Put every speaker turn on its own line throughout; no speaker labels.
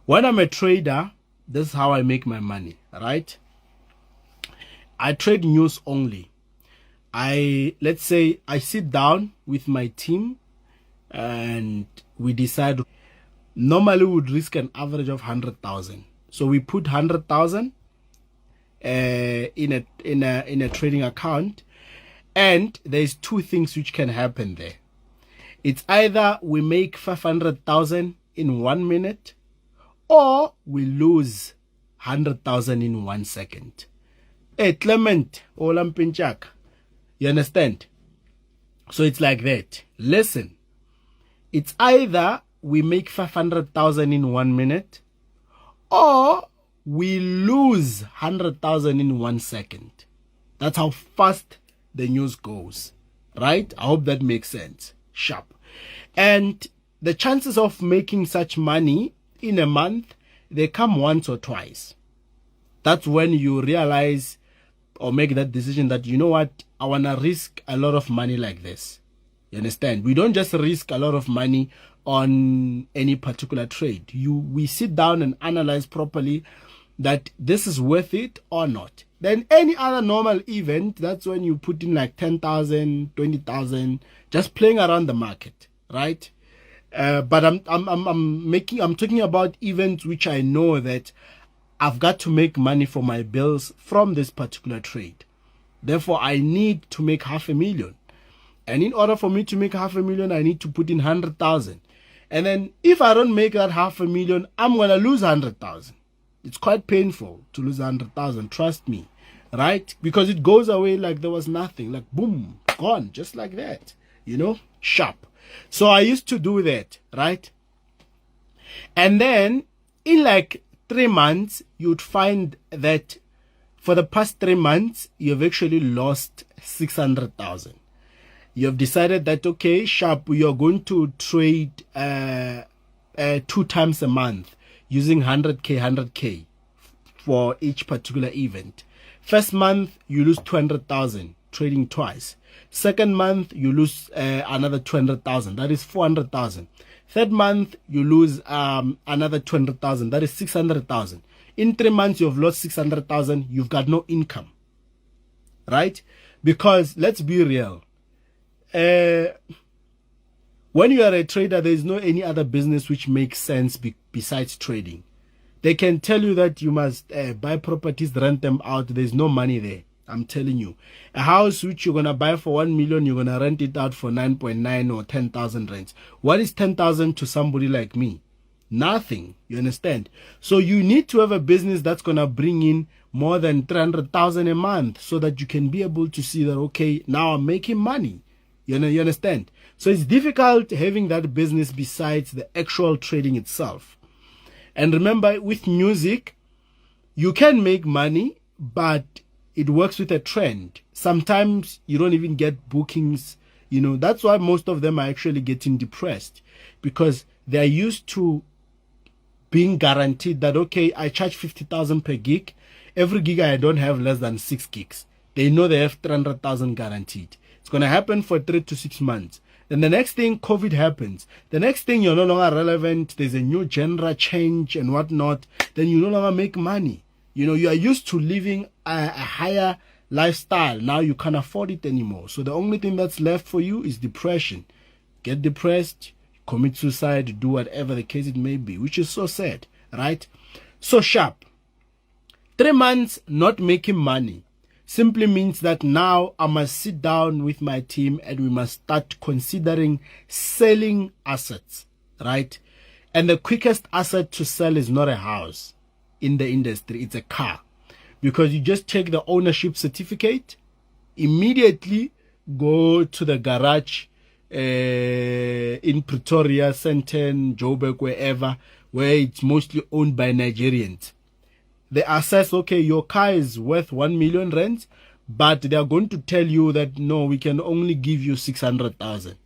When I'm a trader, this is how I make my money, right? I trade news only. Let's say I sit down with my team and we decide. Normally we would risk an average of 100,000. So we put 100,000 in a trading account, and there's two things which can happen there. It's either we make 500,000 in 1 minute, or we lose 100,000 in 1 second. Hey, Clement, Olampinchak, you understand? So it's like that. Listen, it's either we make 500,000 in 1 minute, or we lose 100,000 in 1 second. That's how fast the news goes, right? I hope that makes sense. Sharp. And the chances of making such money in a month, they come once or twice. That's when you realize or make that decision that, you know what, I want to risk a lot of money like this. You understand? We don't just risk a lot of money on any particular trade. We sit down and analyze properly that this is worth it or not. Then any other normal event, that's when you put in like 10,000, 20,000, just playing around the market, right? But I'm talking about events which I know that I've got to make money for my bills from this particular trade. Therefore, I need to make 500,000. And in order for me to make 500,000, I need to put in 100,000. And then if I don't make that 500,000, I'm going to lose 100,000. It's quite painful to lose 100,000, trust me, right? Because it goes away like there was nothing, like boom, gone, just like that, sharp. So I used to do that, right? And then in like 3 months, you'd find that for the past 3 months, you've actually lost 600,000. You have decided that, okay, sharp, you're going to trade 2 times a month using 100K for each particular event. First month, you lose 200,000 trading twice. Second month, you lose another 200,000. That is 400,000. Third month, you lose another 200,000. That is 600,000. In 3 months, you've lost 600,000. You've got no income, right? Because let's be real. When you are a trader, there is no any other business which makes sense besides trading. They can tell you that you must buy properties, rent them out. There's no money there. I'm telling you. A house which you're going to buy for 1 million, you're going to rent it out for 9.9 or 10,000 rents. What is 10,000 to somebody like me? Nothing. You understand? So you need to have a business that's going to bring in more than 300,000 a month so that you can be able to see that, okay, now I'm making money. You understand? So it's difficult having that business besides the actual trading itself. And remember, with music, you can make money, but it works with a trend. Sometimes you don't even get bookings. That's why most of them are actually getting depressed, because they're used to being guaranteed that, okay, I charge 50,000 per gig. Every gig I don't have less than 6 gigs. They know they have 300,000 guaranteed. It's going to happen for 3 to 6 months. Then the next thing, COVID happens. The next thing, you're no longer relevant. There's a new genre change and whatnot. Then you no longer make money. You are used to living a higher lifestyle. Now you can't afford it anymore. So the only thing that's left for you is depression. Get depressed, commit suicide, do whatever the case it may be, which is so sad, right? So sharp. 3 months not making money simply means that now I must sit down with my team and we must start considering selling assets, right? And the quickest asset to sell is not a house in the industry, it's a car. Because you just take the ownership certificate, immediately go to the garage in Pretoria, Sandton, Joburg, wherever, where it's mostly owned by Nigerians. They assess, okay, your car is worth 1 million rands, but they are going to tell you that, no, we can only give you 600,000.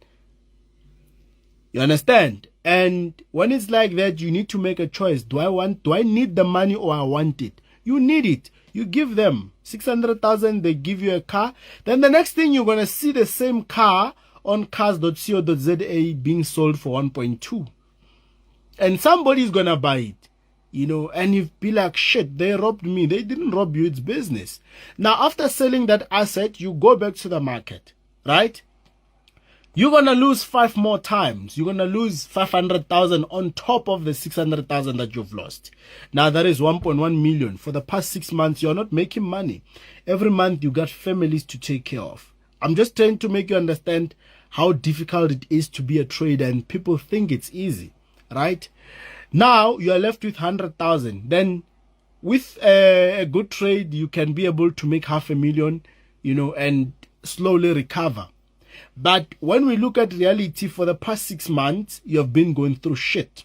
You understand? And when it's like that, you need to make a choice. Do I need the money or I want it? You need it. You give them 600,000, they give you a car. Then the next thing, you're going to see the same car on cars.co.za being sold for 1.2. And somebody's going to buy it. and you'd be like, shit, they robbed me. They didn't rob you, it's business. Now, after selling that asset, you go back to the market, right? You're going to lose 5 more times. You're going to lose 500,000 on top of the 600,000 that you've lost. Now, that is 1.1 million. For the past 6 months, you're not making money. Every month, you got families to take care of. I'm just trying to make you understand how difficult it is to be a trader, and people think it's easy, right? Now you are left with 100,000. Then with a good trade, you can be able to make 500,000, and slowly recover. But when we look at reality, for the past 6 months, you have been going through shit.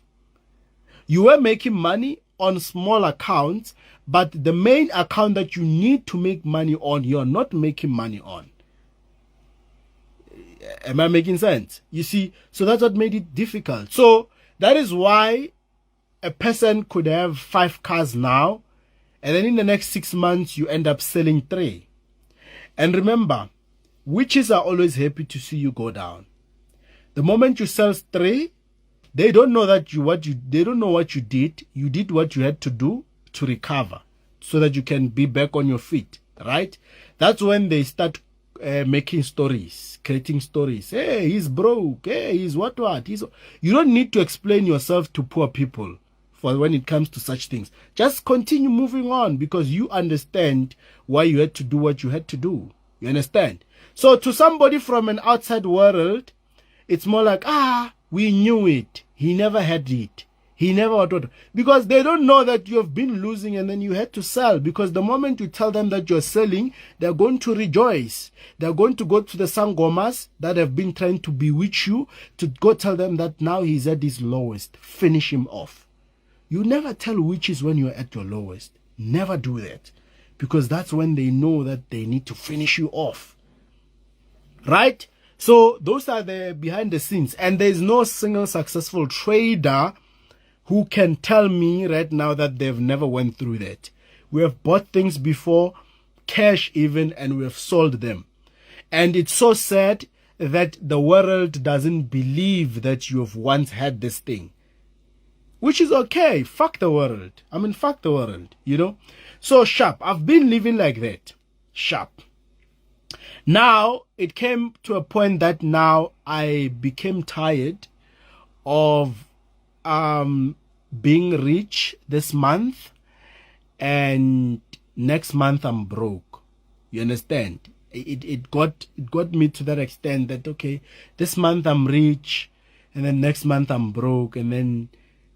You were making money on small accounts, but the main account that you need to make money on, you're not making money on. Am I making sense? You see, so that's what made it difficult. So that is why a person could have 5 cars now, and then in the next 6 months, you end up selling 3. And remember, witches are always happy to see you go down. The moment you sell 3, they don't know that they don't know what you did. You did what you had to do to recover, so that you can be back on your feet, right? That's when they start making stories, creating stories. Hey, he's broke. Hey, he's what? You don't need to explain yourself to poor people for when it comes to such things. Just continue moving on, because you understand why you had to do what you had to do. You understand? So to somebody from an outside world, it's more like, we knew it. He never had it. He never, because they don't know that you have been losing and then you had to sell. Because the moment you tell them that you're selling, they're going to rejoice. They're going to go to the sangomas that have been trying to bewitch you, to go tell them that now he's at his lowest. Finish him off. You never tell witches when you're at your lowest. Never do that. Because that's when they know that they need to finish you off. Right? So those are the behind the scenes. And there's no single successful trader who can tell me right now that they've never went through that. We have bought things before, cash even, and we have sold them. And it's so sad that the world doesn't believe that you have once had this thing. Which is okay. Fuck the world. I mean, fuck the world, So sharp. I've been living like that. Sharp. Now, it came to a point that now I became tired of being rich this month, and next month I'm broke. You understand? It got me to that extent that, okay, this month I'm rich, and then next month I'm broke, and then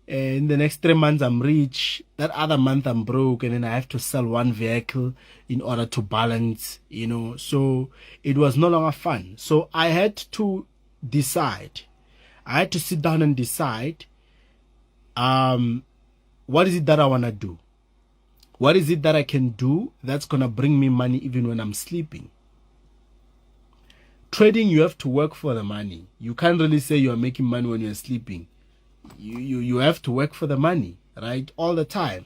in the next 3 months I'm rich, that other month I'm broke, and then I have to sell 1 vehicle in order to balance, so it was no longer fun. So I had to decide. I had to sit down and decide, what is it that I want to do? What is it that I can do that's going to bring me money even when I'm sleeping? Trading, you have to work for the money. You can't really say you're making money when you're sleeping. You have to work for the money, right? All the time.